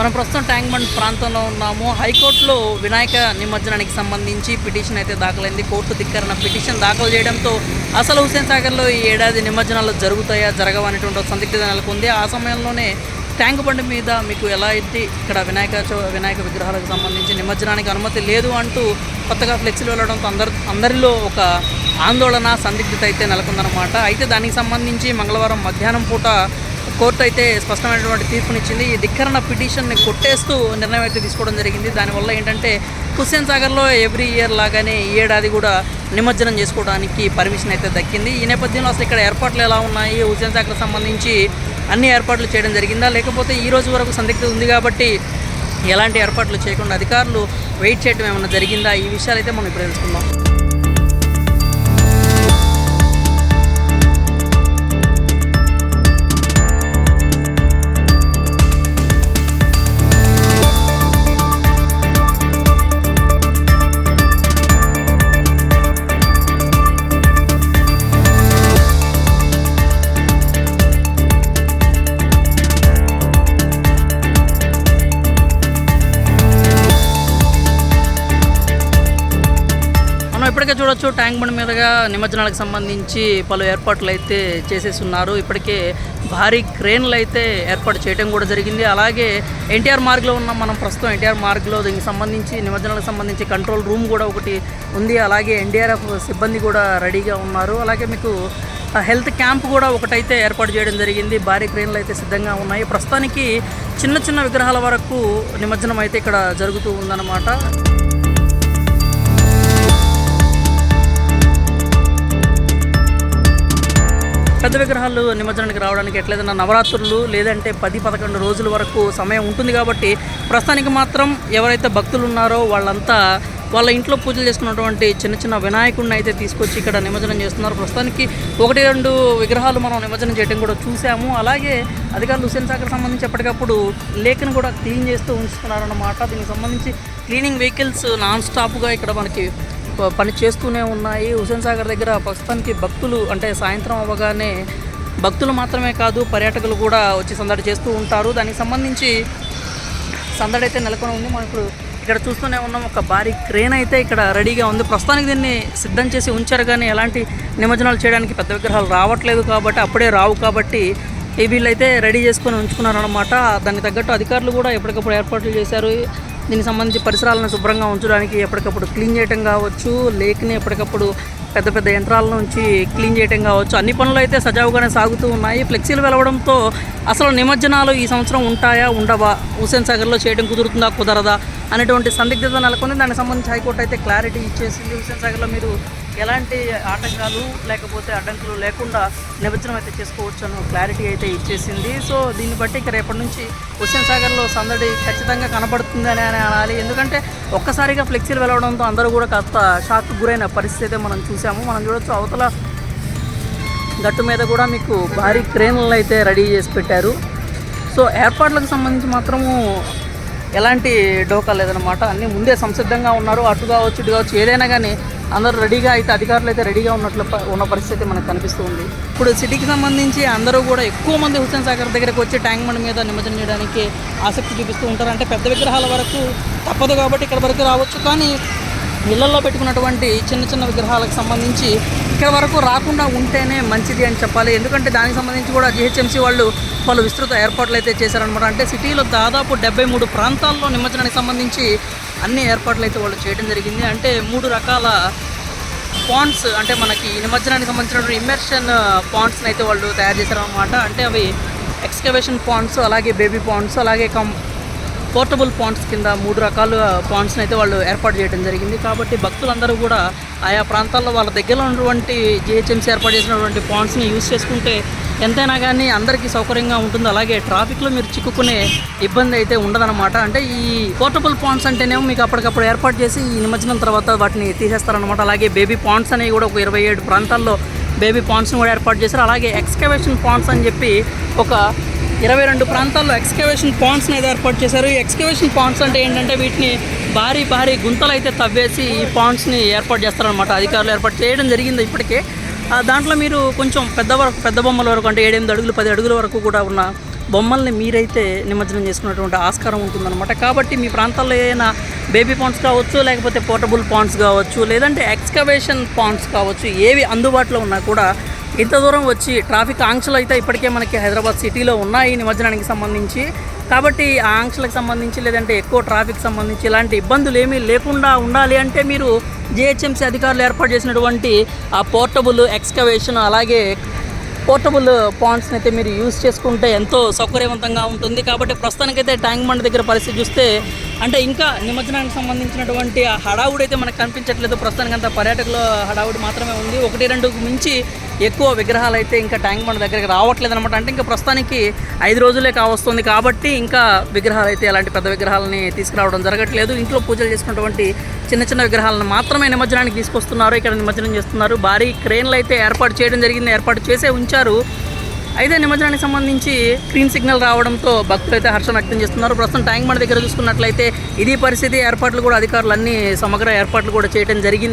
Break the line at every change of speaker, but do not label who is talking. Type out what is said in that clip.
మనం ప్రస్తుతం tank bund ప్రాంతంలో ఉన్నాము. హైకోర్టులో వినాయక నిమజ్జనానికి సంబంధించి పిటిషన్ అయితే దాఖలైంది. కోర్టు ధిక్కరణ పిటిషన్ దాఖలు చేయడంతో అసలు హుస్సేన్ సాగర్లో ఈ ఏడాది నిమజ్జనాలు జరుగుతాయా జరగవా అనేటువంటి సందిగ్ధత నెలకొంది. ఆ సమయంలోనే ట్యాంక్ బండ్ మీద మీకు ఎలా అయితే ఇక్కడ వినాయక విగ్రహాలకు సంబంధించి నిమజ్జనానికి అనుమతి లేదు అంటూ కొత్తగా ఫ్లెక్సీలు వెళ్ళడంతో అందరిలో ఒక ఆందోళన సందిగ్ధత అయితే నెలకొందనమాట. అయితే దానికి సంబంధించి మంగళవారం మధ్యాహ్నం పూట కోర్టు అయితే స్పష్టమైనటువంటి తీర్పునిచ్చింది. ఈ ధిక్కరణ పిటిషన్ని కొట్టేస్తూ నిర్ణయం అయితే తీసుకోవడం జరిగింది. దానివల్ల ఏంటంటే హుస్సేన్ సాగర్లో ఎవ్రీ ఇయర్ లాగానే ఈ ఏడాది కూడా నిమజ్జనం చేసుకోవడానికి పర్మిషన్ అయితే దక్కింది. ఈ నేపథ్యంలో అసలు ఇక్కడ ఏర్పాట్లు ఎలా ఉన్నాయి, హుస్సేన్ సాగర్ సంబంధించి అన్ని ఏర్పాట్లు చేయడం జరిగిందా, లేకపోతే ఈ రోజు వరకు సందిగ్ధత ఉంది కాబట్టి ఎలాంటి ఏర్పాట్లు చేయకుండా అధికారులు వెయిట్ చేయడం ఏమైనా జరిగిందా, ఈ విషయాలు అయితే మనం ఇప్పుడు తెలుసుకుందాం. ఇప్పటికే చూడొచ్చు ట్యాంక్ బండ్ మీదుగా నిమజ్జనాలకు సంబంధించి పలు ఏర్పాట్లు అయితే చేసేస్తున్నారు. ఇప్పటికే భారీ క్రేన్లు అయితే ఏర్పాటు చేయడం కూడా జరిగింది. అలాగే ఎన్టీఆర్ మార్గ్లో ఉన్నాం మనం ప్రస్తుతం. ఎన్టీఆర్ మార్గ్లో దీనికి సంబంధించి నిమజ్జనాలకు సంబంధించి కంట్రోల్ రూమ్ కూడా ఒకటి ఉంది. అలాగే ఎన్డీఆర్ఎఫ్ సిబ్బంది కూడా రెడీగా ఉన్నారు. అలాగే మీకు హెల్త్ క్యాంప్ కూడా ఒకటైతే ఏర్పాటు చేయడం జరిగింది. భారీ క్రేన్లు అయితే సిద్ధంగా ఉన్నాయి. ప్రస్తుతానికి చిన్న చిన్న విగ్రహాల వరకు నిమజ్జనం అయితే ఇక్కడ జరుగుతూ ఉందన్నమాట. పెద్ద విగ్రహాలు నిమజ్జనానికి రావడానికి ఎట్లేదన్నా నవరాత్రులు లేదంటే 10-11 రోజుల వరకు సమయం ఉంటుంది కాబట్టి ప్రస్తుతానికి మాత్రం ఎవరైతే భక్తులు ఉన్నారో వాళ్ళంతా వాళ్ళ ఇంట్లో పూజలు చేసుకున్నటువంటి చిన్న చిన్న వినాయకుడిని అయితే తీసుకొచ్చి ఇక్కడ నిమజ్జనం చేస్తున్నారు. ప్రస్తుతానికి 1-2 విగ్రహాలు మనం నిమజ్జనం చేయడం కూడా చూసాము. అలాగే అధికారులు హుస్సేన్ సాగర్ సంబంధించి ఎప్పటికప్పుడు లేక్ని కూడా క్లీన్ చేస్తూ ఉంచుతున్నారన్నమాట. దీనికి సంబంధించి క్లీనింగ్ వెహికల్స్ నాన్ స్టాప్గా ఇక్కడ మనకి పని చేస్తూనే ఉన్నాయి. హుస్సేన్ సాగర్ దగ్గర ప్రస్తుతానికి భక్తులు అంటే సాయంత్రం అవ్వగానే భక్తులు మాత్రమే కాదు పర్యాటకులు కూడా వచ్చి సందడి చేస్తూ ఉంటారు. దానికి సంబంధించి సందడి అయితే నెలకొని ఉంది. మనం ఇప్పుడు ఇక్కడ చూస్తూనే ఉన్నాం. ఒక భారీ క్రేన్ అయితే ఇక్కడ రెడీగా ఉంది. ప్రస్తుతానికి దీన్ని సిద్ధం చేసి ఉంచారు కానీ ఎలాంటి నిమజ్జనాలు చేయడానికి పెద్ద విగ్రహాలు రావట్లేదు కాబట్టి అప్పుడే రావు కాబట్టి వీళ్ళైతే రెడీ చేసుకొని ఉంచుకున్నారన్నమాట. దానికి తగ్గట్టు అధికారులు కూడా ఎప్పటికప్పుడు ఏర్పాట్లు చేశారు. దీనికి సంబంధించి పరిసరాలను శుభ్రంగా ఉంచడానికి ఎప్పటికప్పుడు క్లీన్ చేయడం కావచ్చు, లేక్ని ఎప్పటికప్పుడు పెద్ద పెద్ద యంత్రాల నుంచి క్లీన్ చేయడం కావచ్చు, అన్ని పనులు అయితే సజావుగానే సాగుతూ ఉన్నాయి. ఫ్లెక్సీలు వెలవడంతో అసలు నిమజ్జనాలు ఈ సంవత్సరం ఉంటాయా ఉండవా, హుస్సేన్ సాగర్లో చేయడం కుదురుతుందా కుదరదా అనేటువంటి సందిగ్ధత నెలకొని దానికి సంబంధించి హైకోర్టు అయితే క్లారిటీ ఇచ్చేసింది. హుస్సేన్ సాగర్లో మీరు ఎలాంటి ఆటంకాలు లేకపోతే అడ్డంకులు లేకుండా నిమజ్జనం అయితే చేసుకోవచ్చు అని క్లారిటీ అయితే ఇచ్చేసింది. సో దీన్ని బట్టి ఇక రేపటి నుంచి హుస్సేన్ సాగర్లో సందడి ఖచ్చితంగా కనబడుతుంది అని అనాలి. ఎందుకంటే ఒక్కసారిగా ఫ్లెక్సీలు వెలవడంతో అందరూ కూడా కాస్త షాక్కు గురైన పరిస్థితి అయితే మనం చూసాము. మనం చూడొచ్చు అవతల గట్టు మీద కూడా మీకు భారీ క్రేన్లు అయితే రెడీ చేసి పెట్టారు. సో ఏర్పాట్లకు సంబంధించి మాత్రము ఎలాంటి డోకా లేదనమాట. అన్నీ ముందే సంసిద్ధంగా ఉన్నారు. అటు కావచ్చు ఇటు కావచ్చు ఏదైనా కానీ అందరూ రెడీగా అయితే అధికారులు అయితే రెడీగా ఉన్న పరిస్థితి మనకు కనిపిస్తూ ఉంది. ఇప్పుడు సిటీకి సంబంధించి అందరూ కూడా ఎక్కువ మంది హుస్సేన్ సాగర్ దగ్గరకు వచ్చి ట్యాంక్ బండ్ మీద నిమజ్జనం చేయడానికి ఆసక్తి చూపిస్తూ ఉంటారు. అంటే పెద్ద విగ్రహాల వరకు తప్పదు కాబట్టి ఇక్కడ వరకు రావచ్చు. కానీ ఇళ్లలో పెట్టుకున్నటువంటి చిన్న చిన్న విగ్రహాలకు సంబంధించి ఇక్కడ వరకు రాకుండా ఉంటేనే మంచిది అని చెప్పాలి. ఎందుకంటే దానికి సంబంధించి కూడా జిహెచ్ఎంసీ వాళ్ళు విస్తృత ఏర్పాట్లు అయితే చేశారనమాట. అంటే సిటీలో దాదాపు 73 ప్రాంతాల్లో నిమజ్జనానికి సంబంధించి అన్ని ఏర్పాట్లు అయితే వాళ్ళు చేయడం జరిగింది. అంటే 3 రకాల పాండ్స్ అంటే మనకి నిమజ్జనానికి సంబంధించినటువంటి ఇమ్మర్షన్ పాండ్స్ని అయితే వాళ్ళు తయారు చేశారనమాట. అంటే అవి ఎక్స్కవేషన్ పాండ్స్, అలాగే బేబీ పాండ్స్, అలాగే పోర్టబుల్ పాండ్స్ కింద 3 రకాల పాండ్స్ని అయితే వాళ్ళు ఏర్పాటు చేయడం జరిగింది. కాబట్టి భక్తులందరూ కూడా ఆయా ప్రాంతాల్లో వాళ్ళ దగ్గరలో ఉన్నటువంటి జిహెచ్ఎంసీ ఏర్పాటు చేసినటువంటి పాండ్స్ని యూజ్ చేసుకుంటే ఎంతైనా కానీ అందరికీ సౌకర్యంగా ఉంటుంది. అలాగే ట్రాఫిక్లో మీరు చిక్కుకునే ఇబ్బంది అయితే ఉండదన్నమాట. అంటే ఈ పోర్టబుల్ పాండ్స్ అంటేనేమో మీకు అప్పటికప్పుడు ఏర్పాటు చేసి ఈ నిమజ్జనం తర్వాత వాటిని తీసేస్తారనమాట. అలాగే బేబీ పాండ్స్ అనేవి కూడా ఒక 27 ప్రాంతాల్లో బేబీ పాండ్స్ని కూడా ఏర్పాటు చేశారు. అలాగే ఎక్స్కవేషన్ పాండ్స్ అని చెప్పి ఒక 22 ప్రాంతాల్లో ఎక్స్కవేషన్ పాండ్స్ని అయితే ఏర్పాటు చేశారు. ఈ ఎక్స్కవేషన్ పాండ్స్ అంటే ఏంటంటే వీటిని భారీ గుంతలు అయితే తవ్వేసి ఈ పాండ్స్ని ఏర్పాటు చేస్తారనమాట. అధికారులు ఏర్పాటు చేయడం జరిగింది ఇప్పటికే. దాంట్లో మీరు కొంచెం పెద్ద బొమ్మల వరకు అంటే 7-8 అడుగులు 10 అడుగుల వరకు కూడా ఉన్న బొమ్మల్ని మీరైతే నిమజ్జనం చేసుకున్నటువంటి ఆస్కారం ఉంటుందన్నమాట. కాబట్టి మీ ప్రాంతాల్లో ఏదైనా బేబీ పాండ్స్ కావచ్చు, లేకపోతే పోర్టబుల్ పాండ్స్ కావచ్చు, లేదంటే ఎక్స్కవేషన్ పాండ్స్ కావచ్చు, ఏవి అందుబాటులో ఉన్నా కూడా ఇంత దూరం వచ్చి ట్రాఫిక్ ఆంక్షలు అయితే ఇప్పటికే మనకి హైదరాబాద్ సిటీలో ఉన్నాయి నిమజ్జనానికి సంబంధించి. కాబట్టి ఆ ఆంక్షలకు సంబంధించి లేదంటే ఎక్కువ ట్రాఫిక్ సంబంధించి ఇలాంటి ఇబ్బందులు ఏమీ లేకుండా ఉండాలి అంటే మీరు జిహెచ్ఎంసీ అధికారులు ఏర్పాటు చేసినటువంటి ఆ పోర్టబుల్ ఎక్స్కవేషన్ అలాగే పోర్టబుల్ పాండ్స్ని అయితే మీరు యూజ్ చేసుకుంటే ఎంతో సౌకర్యవంతంగా ఉంటుంది. కాబట్టి ప్రస్తుతానికైతే ట్యాంక్ బండ్ దగ్గర పరిస్థితి చూస్తే అంటే ఇంకా నిమజ్జనానికి సంబంధించినటువంటి ఆ హడావుడి అయితే మనకు కనిపించట్లేదు. ప్రస్తుతానికంతా పర్యాటకుల హడావుడి మాత్రమే ఉంది. 1-2కు మించి ఎక్కువ విగ్రహాలు అయితే ఇంకా ట్యాంక్ బండ్ దగ్గరికి రావట్లేదు అనమాట. అంటే ఇంకా ప్రస్తుతానికి 5 రోజులే కావస్తుంది కాబట్టి ఇంకా విగ్రహాలు అయితే అలాంటి పెద్ద విగ్రహాలని తీసుకురావడం జరగట్లేదు. ఇంట్లో పూజలు చేసుకున్నటువంటి చిన్న చిన్న విగ్రహాలను మాత్రమే నిమజ్జనానికి తీసుకొస్తున్నారు. ఇక్కడ నిమజ్జనం చేస్తున్నారు. భారీ క్రేన్లు అయితే ఏర్పాటు చేయడం జరిగింది, ఏర్పాటు చేసే ఉంచారు. అయితే నిమజ్జనానికి సంబంధించి గ్రీన్ సిగ్నల్ రావడంతో భక్తులు అయితే హర్షం వ్యక్తం చేస్తున్నారు. ప్రస్తుతం ట్యాంక్ బండ్ దగ్గర చూసుకున్నట్లయితే ఇది పరిస్థితి. ఏర్పాట్లు కూడా అధికారులు అన్ని సమగ్ర ఏర్పాట్లు కూడా చేయడం జరిగింది.